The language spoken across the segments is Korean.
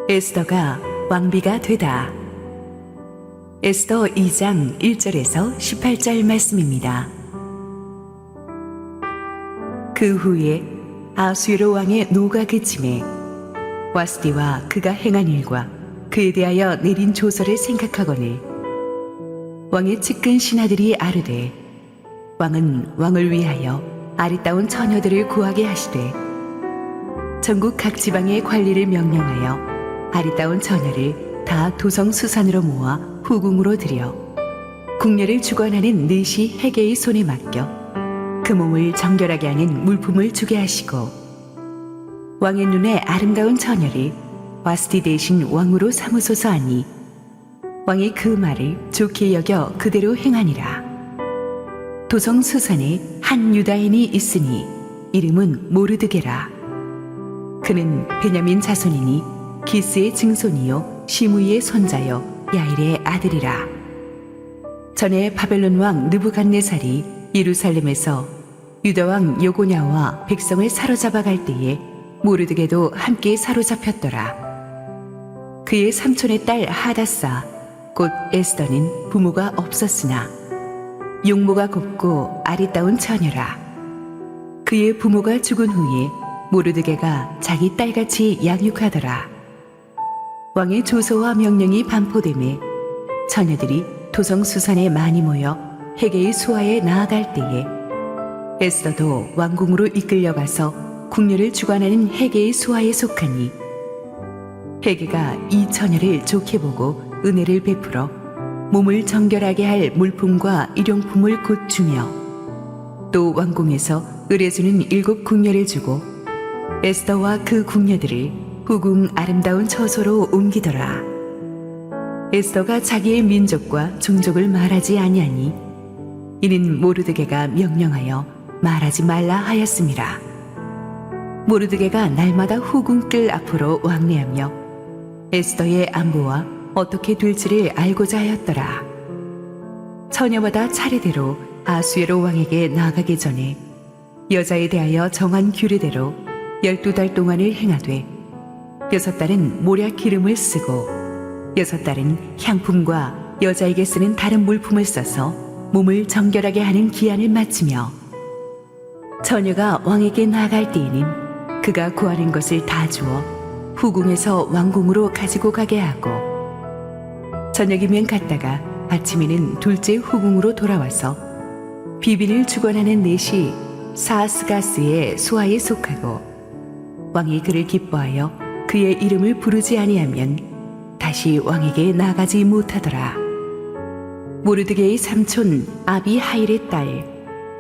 에스더가 왕비가 되다. 에스더 2장 1절에서 18절 말씀입니다. 그 후에 아수에로 왕의 노가 그침에 와스디와 그가 행한 일과 그에 대하여 내린 조서를 생각하거늘 왕의 측근 신하들이 아르되 왕은 왕을 위하여 아리따운 처녀들을 구하게 하시되 전국 각 지방의 관리를 명령하여 아리따운 처녀를 다 도성수산으로 모아 후궁으로 들여 궁녀를 주관하는 느시 헤게의 손에 맡겨 그 몸을 정결하게 하는 물품을 주게 하시고 왕의 눈에 아름다운 처녀를 와스디 대신 왕으로 삼으소서 하니 왕이 그 말을 좋게 여겨 그대로 행하니라. 도성수산에 한 유다인이 있으니 이름은 모르드게라. 그는 베냐민 자손이니 기스의 증손이요 시므이의 손자요 야일의 아들이라. 전에 바벨론 왕 느부갓네살이 예루살렘에서 유다 왕 여고냐와 백성을 사로잡아 갈 때에 모르드게도 함께 사로잡혔더라. 그의 삼촌의 딸 하다사 곧 에스더는 부모가 없었으나 용모가 곱고 아리따운 처녀라. 그의 부모가 죽은 후에 모르드게가 자기 딸같이 양육하더라. 왕의 조서와 명령이 반포되매 처녀들이 도성수산에 많이 모여 헤게의 수하에 나아갈 때에 에스더도 왕궁으로 이끌려가서 궁녀를 주관하는 헤게의 수하에 속하니 헤게가 이 처녀를 좋게 보고 은혜를 베풀어 몸을 정결하게 할 물품과 일용품을 곧 주며 또 왕궁에서 의뢰주는 7 궁녀를 주고 에스더와 그 궁녀들을 후궁 아름다운 처소로 옮기더라. 에스더가 자기의 민족과 종족을 말하지 아니하니 이는 모르드게가 명령하여 말하지 말라 하였음이라. 모르드게가 날마다 후궁 뜰 앞으로 왕래하며 에스더의 안부와 어떻게 될지를 알고자 하였더라. 처녀마다 차례대로 아수에로 왕에게 나아가기 전에 여자에 대하여 정한 규례대로 12달 동안을 행하되 6달은 모략 기름을 쓰고 6달은 향품과 여자에게 쓰는 다른 물품을 써서 몸을 정결하게 하는 기한을 마치며 처녀가 왕에게 나아갈 때에는 그가 구하는 것을 다 주어 후궁에서 왕궁으로 가지고 가게 하고 저녁이면 갔다가 아침에는 둘째 후궁으로 돌아와서 비빈을 주관하는 넷이 사스가스의 수하에 속하고 왕이 그를 기뻐하여 그의 이름을 부르지 아니하면 다시 왕에게 나가지 못하더라. 모르드게의 삼촌 아비하일의 딸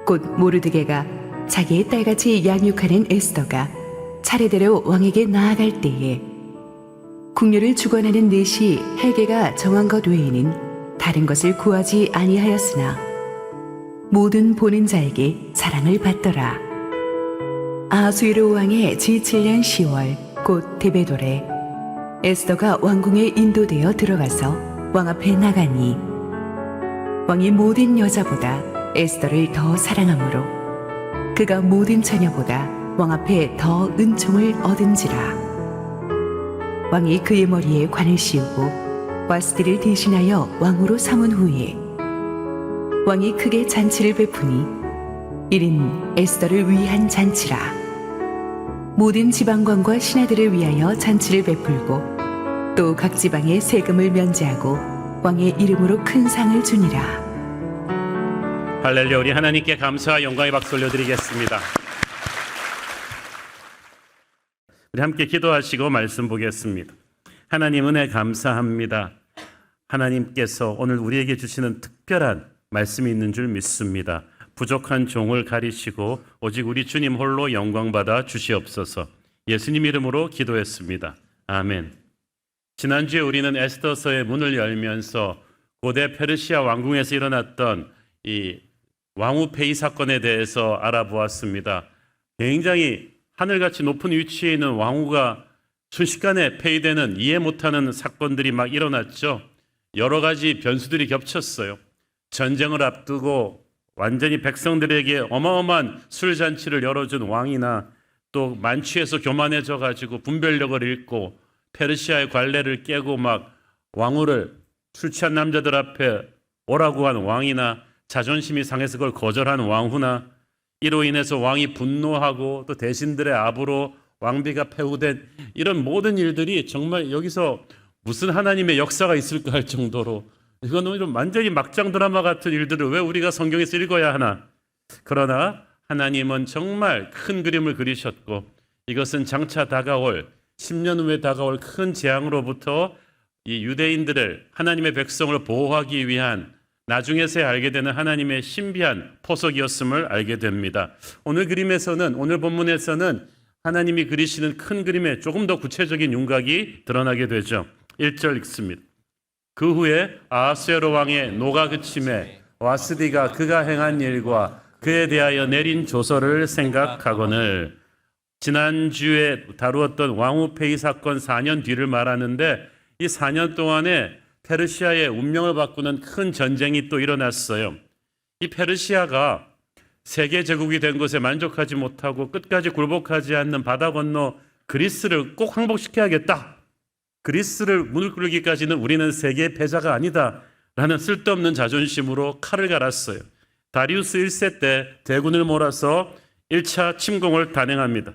곧 모르드게가 자기의 딸같이 양육하는 에스더가 차례대로 왕에게 나아갈 때에 궁녀를 주관하는 넷이 헤게가 정한 것 외에는 다른 것을 구하지 아니하였으나 모든 보는 자에게 사랑을 받더라. 아수에로 왕의 제7년 10월 곧 데베돌에 에스더가 왕궁에 인도되어 들어가서 왕 앞에 나가니 왕이 모든 여자보다 에스더를 더 사랑하므로 그가 모든 처녀보다 왕 앞에 더 은총을 얻은지라. 왕이 그의 머리에 관을 씌우고 와스디를 대신하여 왕으로 삼은 후에 왕이 크게 잔치를 베푸니 이는 에스더를 위한 잔치라. 모든 지방관과 신하들을 위하여 잔치를 베풀고 또 각 지방에 세금을 면제하고 왕의 이름으로 큰 상을 주니라. 할렐루야. 우리 하나님께 감사와 영광의 박수 올려드리겠습니다. 우리 함께 기도하시고 말씀 보겠습니다. 하나님 은혜 감사합니다. 하나님께서 오늘 우리에게 주시는 특별한 말씀이 있는 줄 믿습니다. 부족한 종을 가리시고 오직 우리 주님 홀로 영광받아 주시옵소서. 예수님 이름으로 기도했습니다. 아멘. 지난주에 우리는 에스더서의 문을 열면서 고대 페르시아 왕궁에서 일어났던 이 왕후 폐위 사건에 대해서 알아보았습니다. 굉장히 하늘같이 높은 위치에 있는 왕후가 순식간에 폐위되는 이해 못하는 사건들이 막 일어났죠. 여러 가지 변수들이 겹쳤어요. 전쟁을 앞두고 완전히 백성들에게 어마어마한 술잔치를 열어준 왕이나 또 만취해서 교만해져 가지고 분별력을 잃고 페르시아의 관례를 깨고 막 왕후를 술 취한 남자들 앞에 오라고 한 왕이나 자존심이 상해서 그걸 거절한 왕후나 이로 인해서 왕이 분노하고 또 대신들의 압으로 왕비가 폐후된 이런 모든 일들이 정말 여기서 무슨 하나님의 역사가 있을까 할 정도로 이거는 좀 완전히 막장 드라마 같은 일들을 왜 우리가 성경에서 읽어야 하나. 그러나 하나님은 정말 큰 그림을 그리셨고 이것은 장차 다가올 10년 후에 다가올 큰 재앙으로부터 이 유대인들을 하나님의 백성을 보호하기 위한 나중에서야 알게 되는 하나님의 신비한 포석이었음을 알게 됩니다. 오늘 그림에서는 오늘 본문에서는 하나님이 그리시는 큰 그림에 조금 더 구체적인 윤곽이 드러나게 되죠. 1절 읽습니다. 그 후에 아하수에로 왕의 노가 그침에 와스디가 그가 행한 일과 그에 대하여 내린 조서를 생각하거늘. 지난주에 다루었던 왕후 폐위 사건 4년 뒤를 말하는데 이 4년 동안에 페르시아의 운명을 바꾸는 큰 전쟁이 또 일어났어요. 이 페르시아가 세계 제국이 된 것에 만족하지 못하고 끝까지 굴복하지 않는 바다 건너 그리스를 꼭 항복시켜야겠다. 그리스를 무릎 꿇기까지는 우리는 세계의 패자가 아니다. 라는 쓸데없는 자존심으로 칼을 갈았어요. 다리우스 1세 때 대군을 몰아서 1차 침공을 단행합니다.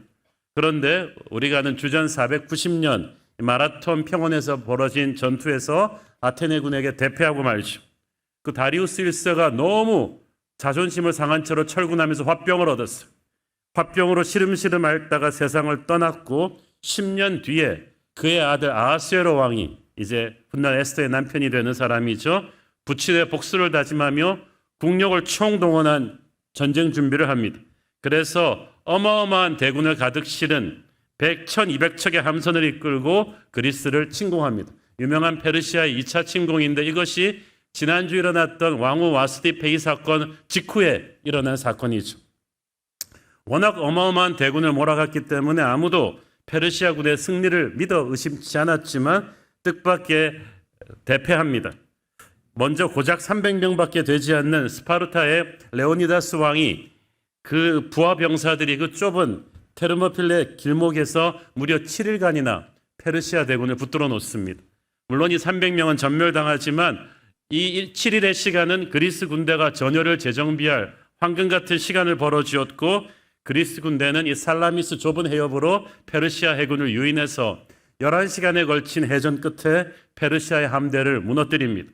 그런데 우리가 아는 주전 490년 마라톤 평원에서 벌어진 전투에서 아테네군에게 대패하고 말죠. 그 다리우스 1세가 너무 자존심을 상한 채로 철군하면서 화병을 얻었어요. 화병으로 시름시름 앓다가 세상을 떠났고 10년 뒤에 그의 아들 아하수에로 왕이 이제 훗날 에스더의 남편이 되는 사람이죠. 부친의 복수를 다짐하며 국력을 총동원한 전쟁 준비를 합니다. 그래서 어마어마한 대군을 가득 실은 100, 1200척의 함선을 이끌고 그리스를 침공합니다. 유명한 페르시아의 2차 침공인데 이것이 지난주 일어났던 왕후 와스디 폐위 사건 직후에 일어난 사건이죠. 워낙 어마어마한 대군을 몰아갔기 때문에 아무도 페르시아군의 승리를 믿어 의심치 않았지만 뜻밖의 대패합니다. 먼저 고작 300명밖에 되지 않는 스파르타의 레오니다스 왕이 그 부하 병사들이 그 좁은 테르모필레 길목에서 무려 7일간이나 페르시아 대군을 붙들어 놓습니다. 물론 이 300명은 전멸당하지만 이 7일의 시간은 그리스 군대가 전열을 재정비할 황금 같은 시간을 벌어주었고 그리스 군대는 이 살라미스 좁은 해협으로 페르시아 해군을 유인해서 11시간에 걸친 해전 끝에 페르시아의 함대를 무너뜨립니다.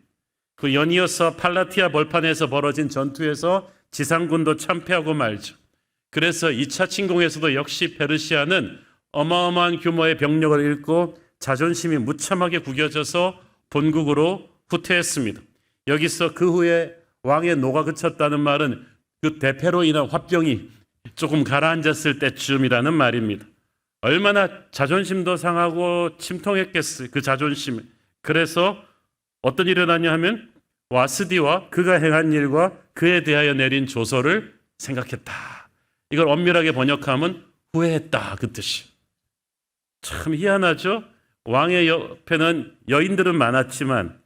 그 연이어서 팔라티아 벌판에서 벌어진 전투에서 지상군도 참패하고 말죠. 그래서 2차 침공에서도 역시 페르시아는 어마어마한 규모의 병력을 잃고 자존심이 무참하게 구겨져서 본국으로 후퇴했습니다. 여기서 그 후에 왕의 노가 그쳤다는 말은 그 대패로 인한 화병이 조금 가라앉았을 때쯤이라는 말입니다. 얼마나 자존심도 상하고 침통했겠어요. 그 자존심에. 그래서 어떤 일이 일어나냐 하면 와스디와 그가 행한 일과 그에 대하여 내린 조서를 생각했다. 이걸 엄밀하게 번역하면 후회했다 그 뜻이. 참 희한하죠. 왕의 옆에는 여인들은 많았지만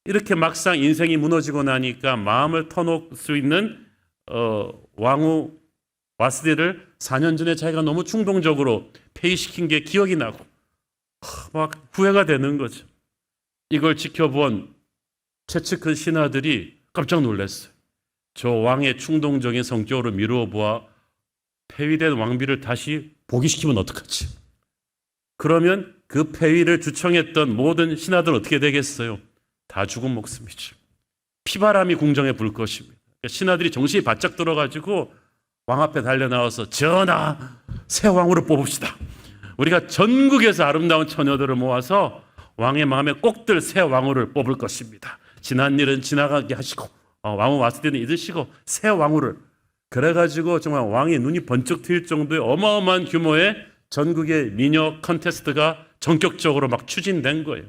이렇게 막상 인생이 무너지고 나니까 마음을 터놓을 수 있는 왕후 와스디를 4년 전에 자기가 너무 충동적으로 폐위시킨 게 기억이 나고 막 후회가 되는 거죠. 이걸 지켜본 최측근 신하들이 깜짝 놀랐어요. 저 왕의 충동적인 성격으로 미루어 보아 폐위된 왕비를 다시 복위시키면 어떡하지? 그러면 그 폐위를 주청했던 모든 신하들 어떻게 되겠어요? 다 죽은 목숨이죠. 피바람이 궁정에 불 것입니다. 신하들이 정신이 바짝 들어가지고 왕 앞에 달려나와서 전하, 새 왕으로 뽑읍시다. 우리가 전국에서 아름다운 처녀들을 모아서 왕의 마음에 꼭 들 새 왕후를 뽑을 것입니다. 지난 일은 지나가게 하시고 왕후 와스디는 잊으시고 새 왕후를. 그래가지고 정말 왕의 눈이 번쩍 트일 정도의 어마어마한 규모의 전국의 미녀 컨테스트가 전격적으로 막 추진된 거예요.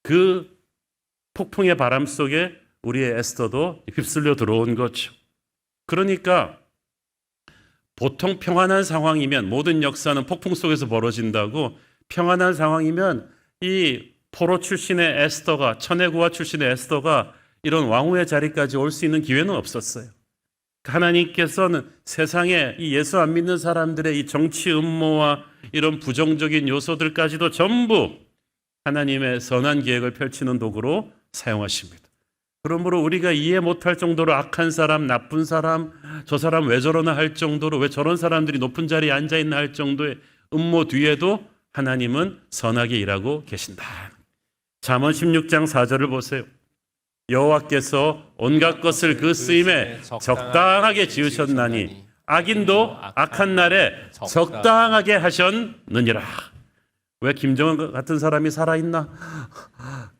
그 폭풍의 바람 속에 우리의 에스더도 휩쓸려 들어온 거죠. 그러니까 보통 평안한 상황이면 모든 역사는 폭풍 속에서 벌어진다고 평안한 상황이면 이 포로 출신의 에스더가 천혜구와 출신의 에스더가 이런 왕후의 자리까지 올 수 있는 기회는 없었어요. 하나님께서는 세상에 이 예수 안 믿는 사람들의 이 정치 음모와 이런 부정적인 요소들까지도 전부 하나님의 선한 계획을 펼치는 도구로 사용하십니다. 그러므로 우리가 이해 못할 정도로 악한 사람, 나쁜 사람, 저 사람 왜 저러나 할 정도로, 왜 저런 사람들이 높은 자리에 앉아있나 할 정도의 음모 뒤에도 하나님은 선하게 일하고 계신다. 잠언 16장 4절을 보세요. 여호와께서 온갖 것을 그 쓰임에 적당하게 지으셨나니 악인도 악한 날에 적당하게 하셨느니라. 왜 김정은 같은 사람이 살아있나?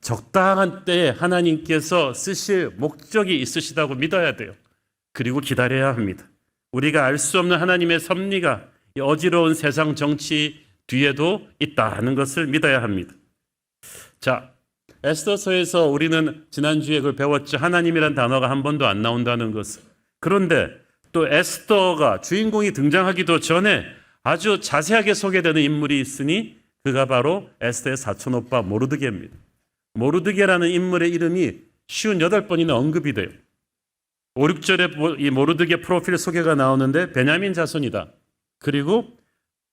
적당한 때에 하나님께서 쓰실 목적이 있으시다고 믿어야 돼요. 그리고 기다려야 합니다. 우리가 알 수 없는 하나님의 섭리가 이 어지러운 세상 정치 뒤에도 있다는 것을 믿어야 합니다. 자, 에스더서에서 우리는 지난주에 그걸 배웠죠. 하나님이란 단어가 한 번도 안 나온다는 것을. 그런데 또 에스더가 주인공이 등장하기도 전에 아주 자세하게 소개되는 인물이 있으니 그가 바로 에스더의 사촌오빠 모르드게입니다. 모르드게라는 인물의 이름이 58번이나 언급이 돼요. 5, 6절에 이 모르드게 프로필 소개가 나오는데 베냐민 자손이다. 그리고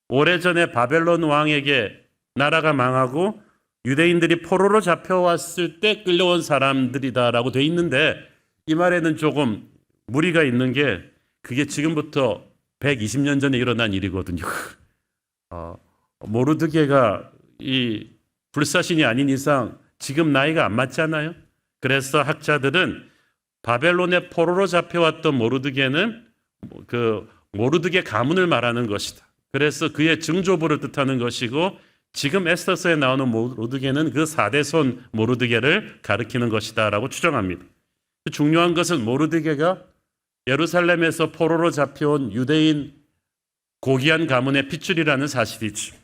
오래전에 바벨론 왕에게 나라가 망하고 유대인들이 포로로 잡혀왔을 때 끌려온 사람들이다라고 돼 있는데 이 말에는 조금 무리가 있는 게 그게 지금부터 120년 전에 일어난 일이거든요. 모르드게가 이 불사신이 아닌 이상 지금 나이가 안 맞잖아요. 그래서 학자들은 바벨론의 포로로 잡혀왔던 모르드게는 그 모르드게 가문을 말하는 것이다. 그래서 그의 증조부를 뜻하는 것이고 지금 에스더서에 나오는 모르드게는 그 4대손 모르드게를 가리키는 것이다 라고 추정합니다. 중요한 것은 모르드게가 예루살렘에서 포로로 잡혀온 유대인 고귀한 가문의 핏줄이라는 사실이죠.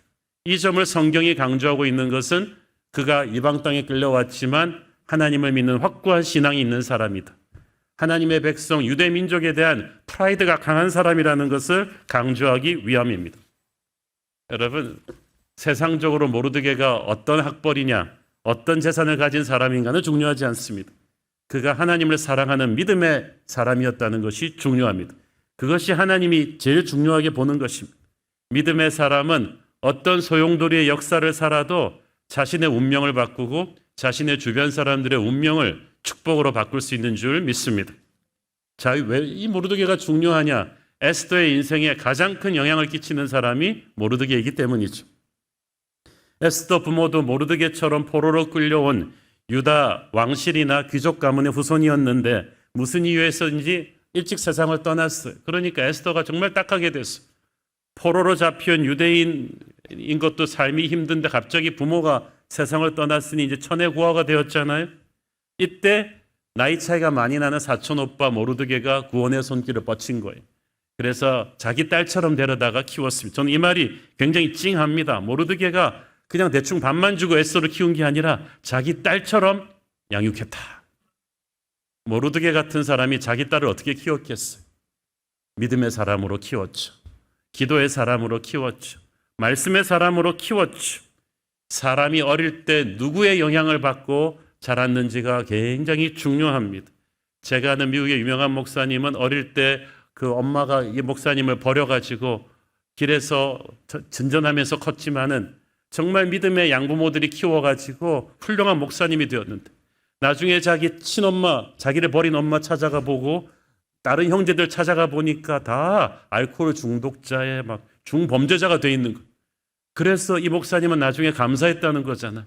이 점을 성경이 강조하고 있는 것은 그가 이방 땅에 끌려왔지만 하나님을 믿는 확고한 신앙이 있는 사람이다. 하나님의 백성 유대 민족에 대한 프라이드가 강한 사람이라는 것을 강조하기 위함입니다. 여러분, 세상적으로 모르드게가 어떤 학벌이냐, 어떤 재산을 가진 사람인가는 중요하지 않습니다. 그가 하나님을 사랑하는 믿음의 사람이었다는 것이 중요합니다. 그것이 하나님이 제일 중요하게 보는 것입니다. 믿음의 사람은 어떤 소용돌이의 역사를 살아도 자신의 운명을 바꾸고 자신의 주변 사람들의 운명을 축복으로 바꿀 수 있는 줄 믿습니다. 자, 왜 이 모르드게가 중요하냐? 에스더의 인생에 가장 큰 영향을 끼치는 사람이 모르드게이기 때문이죠. 에스더 부모도 모르드게처럼 포로로 끌려온 유다 왕실이나 귀족 가문의 후손이었는데 무슨 이유에서인지 일찍 세상을 떠났어요. 그러니까 에스더가 정말 딱하게 됐어요. 포로로 잡혀온 유대인인 것도 삶이 힘든데 갑자기 부모가 세상을 떠났으니 이제 천혜고아가 되었잖아요. 이때 나이 차이가 많이 나는 사촌오빠 모르드게가 구원의 손길을 뻗친 거예요. 그래서 자기 딸처럼 데려다가 키웠습니다. 저는 이 말이 굉장히 찡합니다. 모르드게가 그냥 대충 밥만 주고 에스더를 키운 게 아니라 자기 딸처럼 양육했다. 모르드게 같은 사람이 자기 딸을 어떻게 키웠겠어요? 믿음의 사람으로 키웠죠. 기도의 사람으로 키웠죠. 말씀의 사람으로 키웠죠. 사람이 어릴 때 누구의 영향을 받고 자랐는지가 굉장히 중요합니다. 제가 아는 미국의 유명한 목사님은 어릴 때 그 엄마가 이 목사님을 버려가지고 길에서 전전하면서 컸지만은 정말 믿음의 양부모들이 키워가지고 훌륭한 목사님이 되었는데 나중에 자기 친엄마, 자기를 버린 엄마 찾아가 보고 다른 형제들 찾아가 보니까 다 알코올 중독자의 막 중범죄자가 돼 있는 거예요. 그래서 이 목사님은 나중에 감사했다는 거잖아.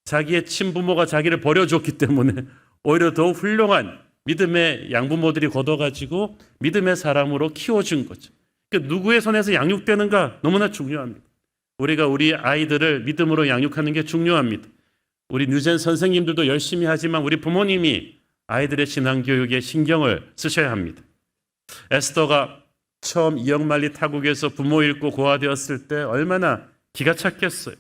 자기의 친부모가 자기를 버려줬기 때문에 오히려 더 훌륭한 믿음의 양부모들이 걷어가지고 믿음의 사람으로 키워준 거죠. 그러니까 누구의 손에서 양육되는가 너무나 중요합니다. 우리가 우리 아이들을 믿음으로 양육하는 게 중요합니다. 우리 뉴젠 선생님들도 열심히 하지만 우리 부모님이 아이들의 신앙교육에 신경을 쓰셔야 합니다. 에스더가 처음 이역만리 타국에서 부모 잃고 고아되었을 때 얼마나 기가 찼겠어요.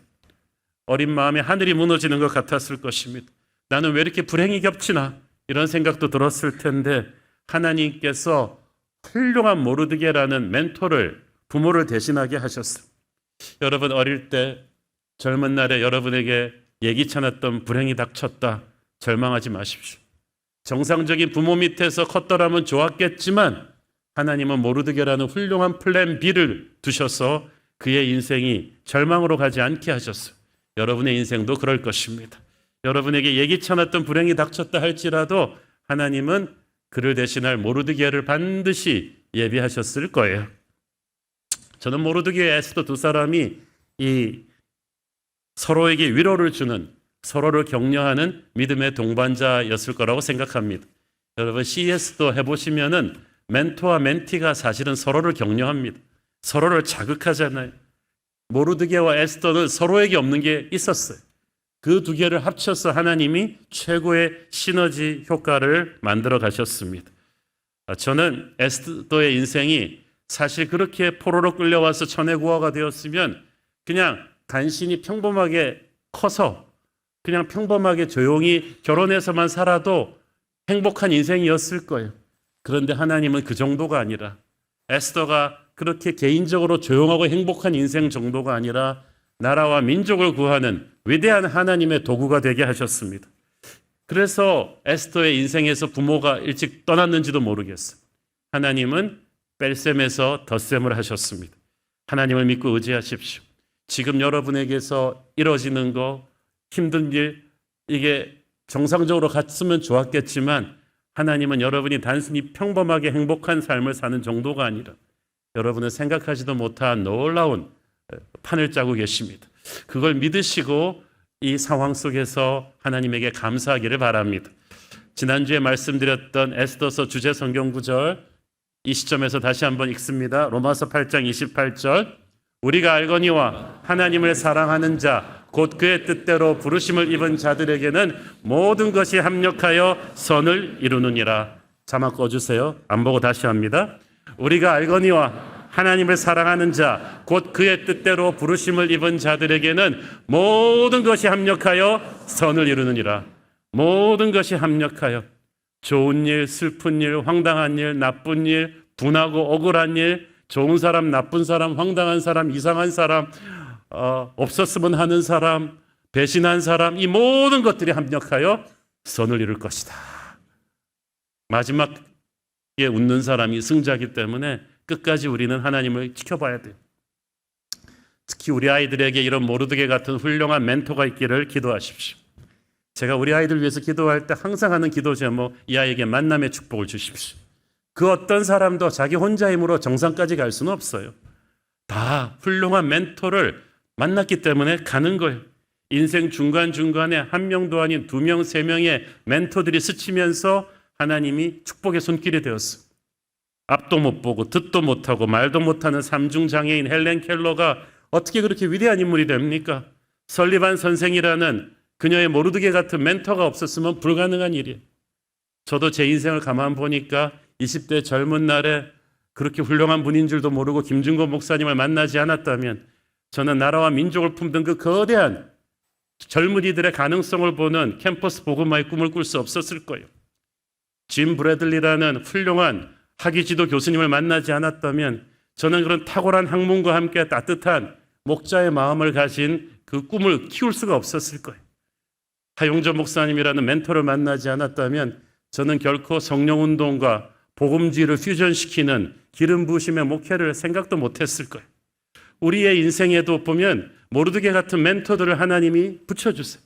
어린 마음에 하늘이 무너지는 것 같았을 것입니다. 나는 왜 이렇게 불행이 겹치나 이런 생각도 들었을 텐데 하나님께서 훌륭한 모르드게라는 멘토를 부모를 대신하게 하셨어요. 여러분 어릴 때 젊은 날에 여러분에게 예기치 않았던 불행이 닥쳤다. 절망하지 마십시오. 정상적인 부모 밑에서 컸더라면 좋았겠지만 하나님은 모르드게라는 훌륭한 플랜 B를 두셔서 그의 인생이 절망으로 가지 않게 하셨어요. 여러분의 인생도 그럴 것입니다. 여러분에게 예기치 않았던 불행이 닥쳤다 할지라도 하나님은 그를 대신할 모르드게를 반드시 예비하셨을 거예요. 저는 모르드게와 에스더 두 사람이 이 서로에게 위로를 주는, 서로를 격려하는 믿음의 동반자였을 거라고 생각합니다. 여러분 CS도 해보시면은 멘토와 멘티가 사실은 서로를 격려합니다. 서로를 자극하잖아요. 모르드게와 에스더는 서로에게 없는 게 있었어요. 그 두 개를 합쳐서 하나님이 최고의 시너지 효과를 만들어 가셨습니다. 저는 에스더의 인생이 사실 그렇게 포로로 끌려와서 천혜구하가 되었으면 그냥 간신히 평범하게 커서 그냥 평범하게 조용히 결혼해서만 살아도 행복한 인생이었을 거예요. 그런데 하나님은 그 정도가 아니라, 에스더가 그렇게 개인적으로 조용하고 행복한 인생 정도가 아니라 나라와 민족을 구하는 위대한 하나님의 도구가 되게 하셨습니다. 그래서 에스더의 인생에서 부모가 일찍 떠났는지도 모르겠어요. 하나님은 뺄셈에서 덧셈을 하셨습니다. 하나님을 믿고 의지하십시오. 지금 여러분에게서 이뤄지는 거, 힘든 일, 이게 정상적으로 갔으면 좋았겠지만 하나님은 여러분이 단순히 평범하게 행복한 삶을 사는 정도가 아니라 여러분은 생각하지도 못한 놀라운 판을 짜고 계십니다. 그걸 믿으시고 이 상황 속에서 하나님에게 감사하기를 바랍니다. 지난주에 말씀드렸던 에스더서 주제 성경 구절, 이 시점에서 다시 한번 읽습니다. 로마서 8장 28절, 우리가 알거니와 하나님을 사랑하는 자 곧 그의 뜻대로 부르심을 입은 자들에게는 모든 것이 합력하여 선을 이루느니라. 자막 꺼주세요. 안 보고 다시 합니다. 우리가 알거니와 하나님을 사랑하는 자 곧 그의 뜻대로 부르심을 입은 자들에게는 모든 것이 합력하여 선을 이루느니라. 모든 것이 합력하여, 좋은 일, 슬픈 일, 황당한 일, 나쁜 일, 분하고 억울한 일, 좋은 사람, 나쁜 사람, 황당한 사람, 이상한 사람, 없었으면 하는 사람, 배신한 사람, 이 모든 것들이 합력하여 선을 이룰 것이다. 마지막에 웃는 사람이 승자이기 때문에 끝까지 우리는 하나님을 지켜봐야 돼요. 특히 우리 아이들에게 이런 모르드게 같은 훌륭한 멘토가 있기를 기도하십시오. 제가 우리 아이들 위해서 기도할 때 항상 하는 기도 제목, 이 아이에게 만남의 축복을 주십시오. 그 어떤 사람도 자기 혼자 힘으로 정상까지 갈 수는 없어요. 다 훌륭한 멘토를 만났기 때문에 가는 거예요. 인생 중간중간에 한 명도 아닌 2명, 3명의 멘토들이 스치면서 하나님이 축복의 손길이 되었어요. 앞도 못 보고 듣도 못하고 말도 못하는 삼중장애인 헬렌 켈러가 어떻게 그렇게 위대한 인물이 됩니까? 설리반 선생이라는 그녀의 모르드게 같은 멘토가 없었으면 불가능한 일이에요. 저도 제 인생을 가만 보니까 20대 젊은 날에 그렇게 훌륭한 분인 줄도 모르고 김준거 목사님을 만나지 않았다면 저는 나라와 민족을 품던 그 거대한 젊은이들의 가능성을 보는 캠퍼스 복음화의 꿈을 꿀 수 없었을 거예요. 짐 브래들리라는 훌륭한 학위지도 교수님을 만나지 않았다면 저는 그런 탁월한 학문과 함께 따뜻한 목자의 마음을 가진 그 꿈을 키울 수가 없었을 거예요. 하용조 목사님이라는 멘토를 만나지 않았다면 저는 결코 성령운동과 복음주의를 퓨전시키는 기름 부으심의 목회를 생각도 못했을 거예요. 우리의 인생에도 보면 모르드게 같은 멘토들을 하나님이 붙여주세요.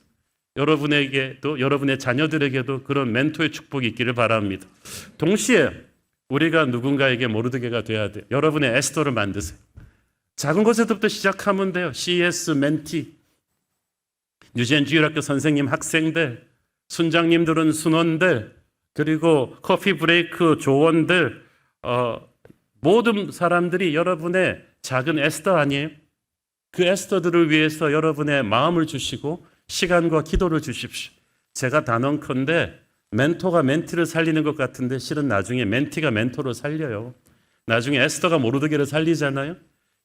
여러분에게도, 여러분의 자녀들에게도 그런 멘토의 축복이 있기를 바랍니다. 동시에 우리가 누군가에게 모르드게가 돼야 돼요. 여러분의 에스더를 만드세요. 작은 것에서부터 시작하면 돼요. CS 멘티, 뉴젠 주일학교 선생님, 학생들, 순장님들은 순원들, 그리고 커피 브레이크 조원들, 모든 사람들이 여러분의 작은 에스더 아니에요? 그 에스더들을 위해서 여러분의 마음을 주시고 시간과 기도를 주십시오. 제가 단언컨대 멘토가 멘티를 살리는 것 같은데 실은 나중에 멘티가 멘토를 살려요. 나중에 에스더가 모르드게를 살리잖아요.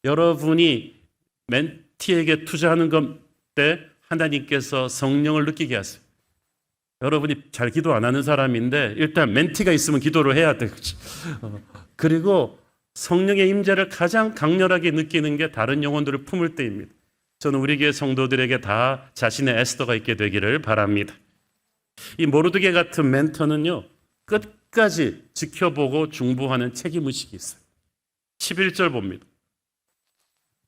여러분이 멘티에게 투자하는 것 때 하나님께서 성령을 느끼게 하세요. 여러분이 잘 기도 안 하는 사람인데 일단 멘티가 있으면 기도를 해야 돼요. 그리고 성령의 임재를 가장 강렬하게 느끼는 게 다른 영혼들을 품을 때입니다. 저는 우리 교회 성도들에게 다 자신의 에스더가 있게 되기를 바랍니다. 이 모르드게 같은 멘토는요, 끝까지 지켜보고 중보하는 책임의식이 있어요. 11절 봅니다.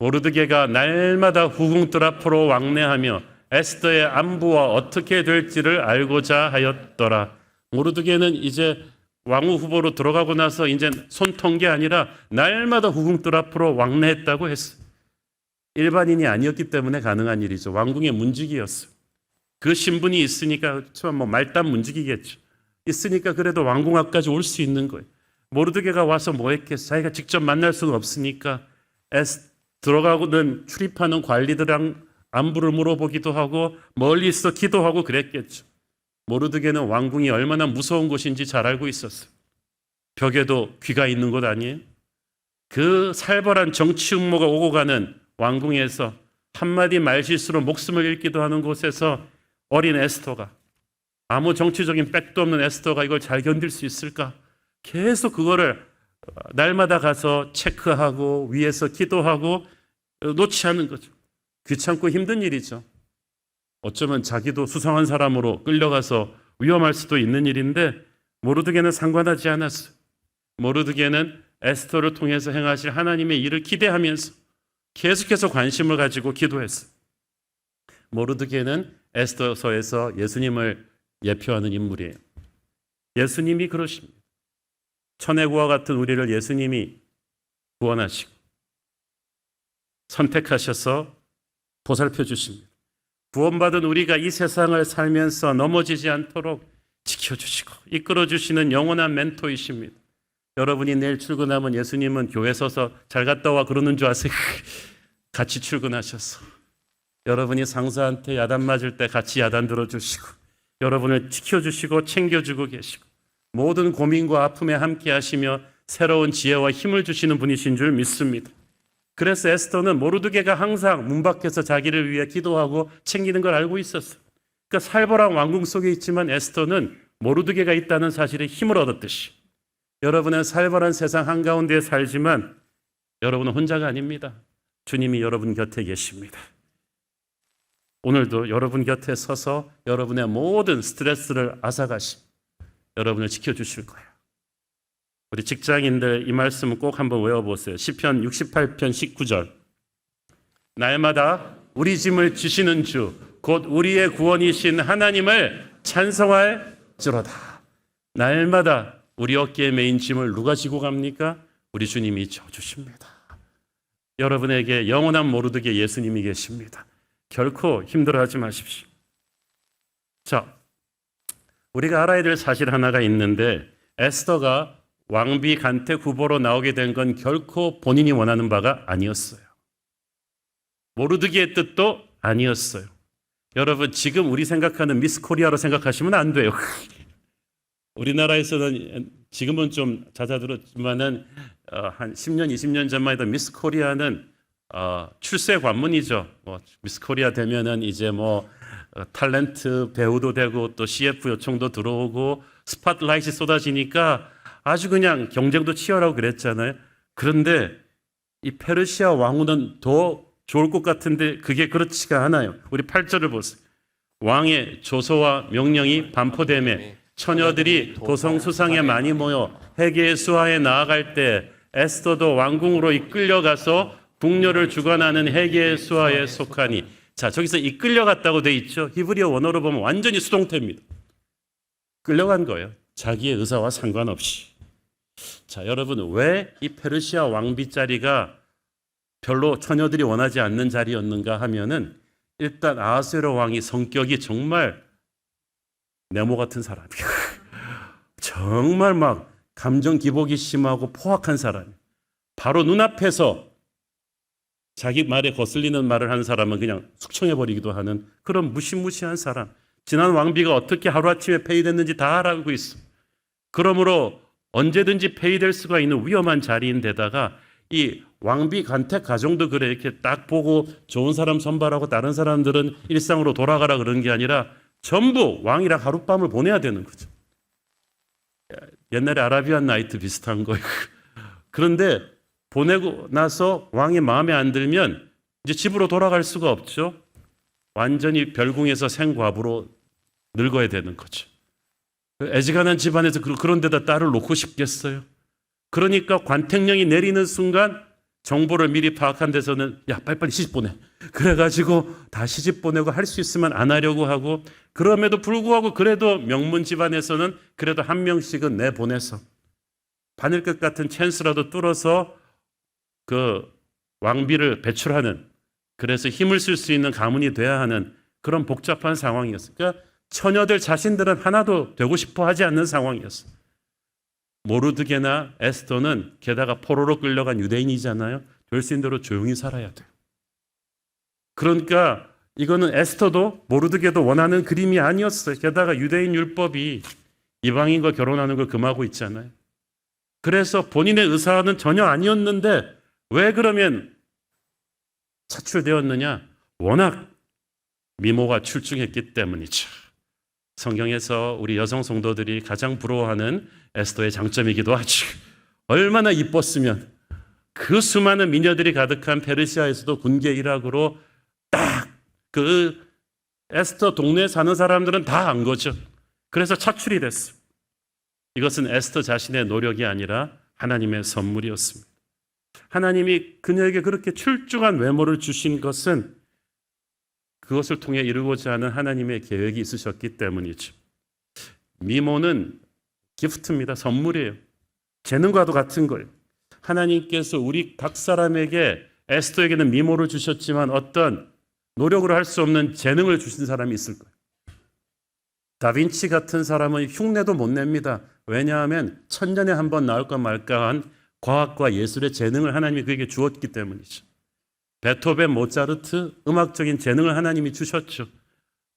모르드게가 날마다 후궁들 앞으로 왕래하며 에스더의 안부와 어떻게 될지를 알고자 하였더라. 모르드게는 이제 왕후 후보로 들어가고 나서 이제 손턴 게 아니라 날마다 후궁들 앞으로 왕래했다고 했어요. 일반인이 아니었기 때문에 가능한 일이죠. 왕궁의 문직이었어요. 그 신분이 있으니까, 그렇지만 뭐 말단 문직이겠죠. 있으니까 그래도 왕궁 앞까지 올 수 있는 거예요. 모르드게가 와서 뭐 했겠어? 자기가 직접 만날 수는 없으니까 들어가고는 출입하는 관리들랑 안부를 물어보기도 하고 멀리서 기도하고 그랬겠죠. 모르드게는 왕궁이 얼마나 무서운 곳인지 잘 알고 있었어요. 벽에도 귀가 있는 곳 아니에요? 그 살벌한 정치 음모가 오고 가는 왕궁에서 한마디 말실수로 목숨을 잃기도 하는 곳에서 어린 에스더가, 아무 정치적인 백도 없는 에스더가 이걸 잘 견딜 수 있을까? 계속 그거를 날마다 가서 체크하고 위에서 기도하고 놓지 않는 거죠. 귀찮고 힘든 일이죠. 어쩌면 자기도 수상한 사람으로 끌려가서 위험할 수도 있는 일인데 모르드게는 상관하지 않았어요. 모르드게는 에스더를 통해서 행하실 하나님의 일을 기대하면서 계속해서 관심을 가지고 기도했어요. 모르드게는 에스더서에서 예수님을 예표하는 인물이에요. 예수님이 그러십니다. 천혜구와 같은 우리를 예수님이 구원하시고 선택하셔서 보살펴 주십니다. 구원받은 우리가 이 세상을 살면서 넘어지지 않도록 지켜주시고 이끌어주시는 영원한 멘토이십니다. 여러분이 내일 출근하면 예수님은 교회 서서 잘 갔다 와 그러는 줄 아세요? 같이 출근하셔서 여러분이 상사한테 야단 맞을 때 같이 야단 들어주시고 여러분을 지켜주시고 챙겨주고 계시고 모든 고민과 아픔에 함께 하시며 새로운 지혜와 힘을 주시는 분이신 줄 믿습니다. 그래서 에스더는 모르드게가 항상 문 밖에서 자기를 위해 기도하고 챙기는 걸 알고 있었어요. 그러니까 살벌한 왕궁 속에 있지만 에스더는 모르드게가 있다는 사실에 힘을 얻었듯이 여러분은 살벌한 세상 한가운데 살지만 여러분은 혼자가 아닙니다. 주님이 여러분 곁에 계십니다. 오늘도 여러분 곁에 서서 여러분의 모든 스트레스를 앗아가시 여러분을 지켜주실 거예요. 우리 직장인들 이 말씀은 꼭 한번 외워보세요. 시편 68편 19절 날마다 우리 짐을 지시는 주 곧 우리의 구원이신 하나님을 찬송할지로다. 날마다 우리 어깨에 메인 짐을 누가 지고 갑니까? 우리 주님이 져주십니다. 여러분에게 영원한 모르드게 예수님이 계십니다. 결코 힘들어하지 마십시오. 자, 우리가 알아야 될 사실 하나가 있는데 에스더가 왕비 간택 후보로 나오게 된 건 결코 본인이 원하는 바가 아니었어요. 모르드게의 뜻도 아니었어요. 여러분 지금 우리 생각하는 미스 코리아로 생각하시면 안 돼요. 우리나라에서는 지금은 좀 잦아들었지만은 한 10년, 20년 전만 해도 미스 코리아는 출세 관문이죠. 미스 코리아 되면은 이제 탤런트 배우도 되고 또 CF 요청도 들어오고 스팟라이트이 쏟아지니까 아주 그냥 경쟁도 치열하고 그랬잖아요. 그런데 이 페르시아 왕후는 더 좋을 것 같은데 그게 그렇지가 않아요. 우리 8절을 보세요. 왕의 조서와 명령이 반포되매 처녀들이 도성수상에 많이 모여 회개의 수하에 나아갈 때 에스더도 왕궁으로 이끌려가서 궁녀를 주관하는 회개의 수하에 속하니. 자, 저기서 이끌려갔다고 돼 있죠. 히브리어 원어로 보면 완전히 수동태입니다. 끌려간 거예요. 자기의 의사와 상관없이. 자, 여러분 왜 이 페르시아 왕비 자리가 별로 처녀들이 원하지 않는 자리였는가 하면은 일단 아하스웨로 왕이 성격이 정말 네모 같은 사람이에요. 정말 막 감정 기복이 심하고 포악한 사람이에요. 바로 눈앞에서 자기 말에 거슬리는 말을 하는 사람은 그냥 숙청해버리기도 하는 그런 무시무시한 사람. 지난 왕비가 어떻게 하루아침에 폐위됐는지 다 알고 있어. 그러므로 언제든지 폐위될 수가 있는 위험한 자리인데다가 이 왕비 간택 가정도 그래 이렇게 딱 보고 좋은 사람 선발하고 다른 사람들은 일상으로 돌아가라 그런 게 아니라 전부 왕이랑 하룻밤을 보내야 되는 거죠. 옛날에 아라비안 나이트 비슷한 거예요. 그런데 보내고 나서 왕이 마음에 안 들면 이제 집으로 돌아갈 수가 없죠. 완전히 별궁에서 생과부로 늙어야 되는 거죠. 애지간한 집안에서 그런 데다 딸을 놓고 싶겠어요? 그러니까 관택령이 내리는 순간 정보를 미리 파악한 데서는 야 빨리빨리 시집 보내. 그래가지고 다 시집 보내고 할 수 있으면 안 하려고 하고, 그럼에도 불구하고 그래도 명문 집안에서는 그래도 한 명씩은 내보내서 바늘끝 같은 찬스라도 뚫어서 그 왕비를 배출하는, 그래서 힘을 쓸 수 있는 가문이 돼야 하는 그런 복잡한 상황이었어요. 그러니까 처녀들 자신들은 하나도 되고 싶어 하지 않는 상황이었어요. 모르드게나 에스더는 게다가 포로로 끌려간 유대인이잖아요. 될 수 있는 대로 조용히 살아야 돼요. 그러니까 이거는 에스더도 모르드게도 원하는 그림이 아니었어요. 게다가 유대인 율법이 이방인과 결혼하는 걸 금하고 있잖아요. 그래서 본인의 의사는 전혀 아니었는데 왜 그러면 차출되었느냐? 워낙 미모가 출중했기 때문이죠. 성경에서 우리 여성 성도들이 가장 부러워하는 에스더의 장점이기도 하죠. 얼마나 이뻤으면 그 수많은 미녀들이 가득한 페르시아에서도 군계 일학으로 딱 그 에스더 동네에 사는 사람들은 다 안 거죠. 그래서 차출이 됐어요. 이것은 에스더 자신의 노력이 아니라 하나님의 선물이었습니다. 하나님이 그녀에게 그렇게 출중한 외모를 주신 것은 그것을 통해 이루고자 하는 하나님의 계획이 있으셨기 때문이죠. 미모는 기프트입니다. 선물이에요. 재능과도 같은 거예요. 하나님께서 우리 각 사람에게, 에스더에게는 미모를 주셨지만 어떤 노력으로 할 수 없는 재능을 주신 사람이 있을 거예요. 다빈치 같은 사람은 흉내도 못 냅니다. 왜냐하면 천년에 한 번 나올까 말까한 과학과 예술의 재능을 하나님이 그에게 주었기 때문이죠. 베토벤, 모차르트, 음악적인 재능을 하나님이 주셨죠.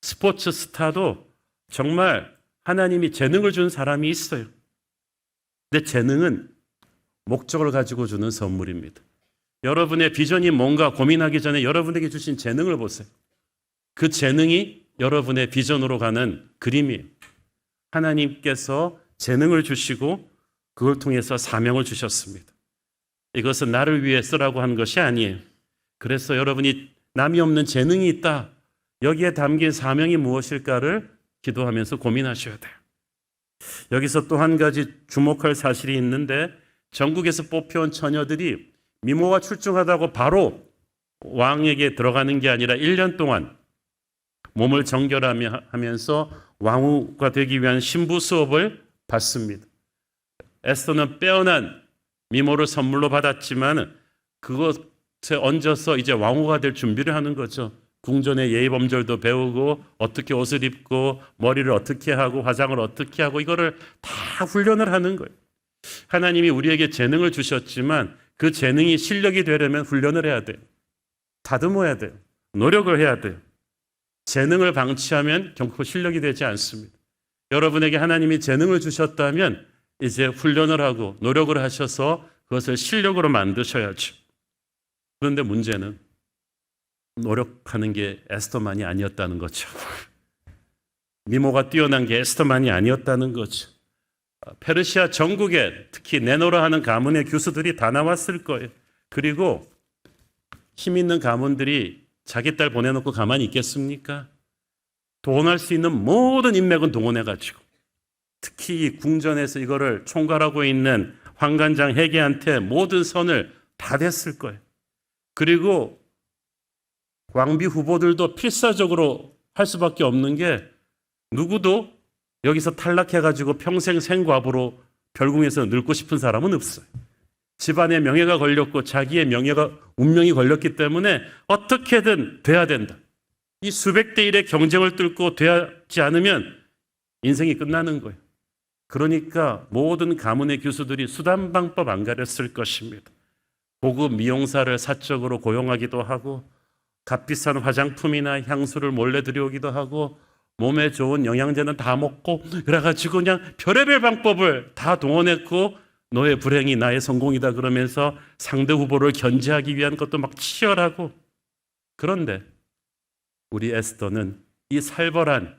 스포츠 스타도 정말 하나님이 재능을 준 사람이 있어요. 근데 재능은 목적을 가지고 주는 선물입니다. 여러분의 비전이 뭔가 고민하기 전에 여러분에게 주신 재능을 보세요. 그 재능이 여러분의 비전으로 가는 그림이에요. 하나님께서 재능을 주시고 그걸 통해서 사명을 주셨습니다. 이것은 나를 위해 쓰라고 한 것이 아니에요. 그래서 여러분이 남이 없는 재능이 있다. 여기에 담긴 사명이 무엇일까를 기도하면서 고민하셔야 돼요. 여기서 또 한 가지 주목할 사실이 있는데, 전국에서 뽑혀온 처녀들이 미모가 출중하다고 바로 왕에게 들어가는 게 아니라 1년 동안 몸을 정결하면서 왕후가 되기 위한 신부 수업을 받습니다. 에스더는 빼어난 미모를 선물로 받았지만 그것에 얹어서 이제 왕후가 될 준비를 하는 거죠. 궁전의 예의 범절도 배우고 어떻게 옷을 입고 머리를 어떻게 하고 화장을 어떻게 하고 이거를 다 훈련을 하는 거예요. 하나님이 우리에게 재능을 주셨지만 그 재능이 실력이 되려면 훈련을 해야 돼요. 다듬어야 돼요. 노력을 해야 돼요. 재능을 방치하면 결코 실력이 되지 않습니다. 여러분에게 하나님이 재능을 주셨다면 이제 훈련을 하고 노력을 하셔서 그것을 실력으로 만드셔야죠. 그런데 문제는 노력하는 게 에스더만이 아니었다는 거죠. 미모가 뛰어난 게 에스더만이 아니었다는 거죠. 페르시아 전국에 특히 내노라 하는 가문의 교수들이 다 나왔을 거예요. 그리고 힘 있는 가문들이 자기 딸 보내놓고 가만히 있겠습니까? 동원할 수 있는 모든 인맥은 동원해가지고 특히 궁전에서 이거를 총괄하고 있는 황관장 해계한테 모든 선을 다 댔을 거예요. 그리고 왕비 후보들도 필사적으로 할 수밖에 없는 게, 누구도 여기서 탈락해가지고 평생 생과부로 별궁에서 늙고 싶은 사람은 없어요. 집안의 명예가 걸렸고 자기의 운명이 걸렸기 때문에 어떻게든 돼야 된다. 이 수백 대 1의 경쟁을 뚫고 되지 않으면 인생이 끝나는 거예요. 그러니까 모든 가문의 교수들이 수단방법 안 가렸을 것입니다. 고급 미용사를 사적으로 고용하기도 하고 값비싼 화장품이나 향수를 몰래 들여오기도 하고 몸에 좋은 영양제는 다 먹고 그래가지고 그냥 별의별 방법을 다 동원했고 너의 불행이 나의 성공이다 그러면서 상대 후보를 견제하기 위한 것도 막 치열하고. 그런데 우리 에스더는 이 살벌한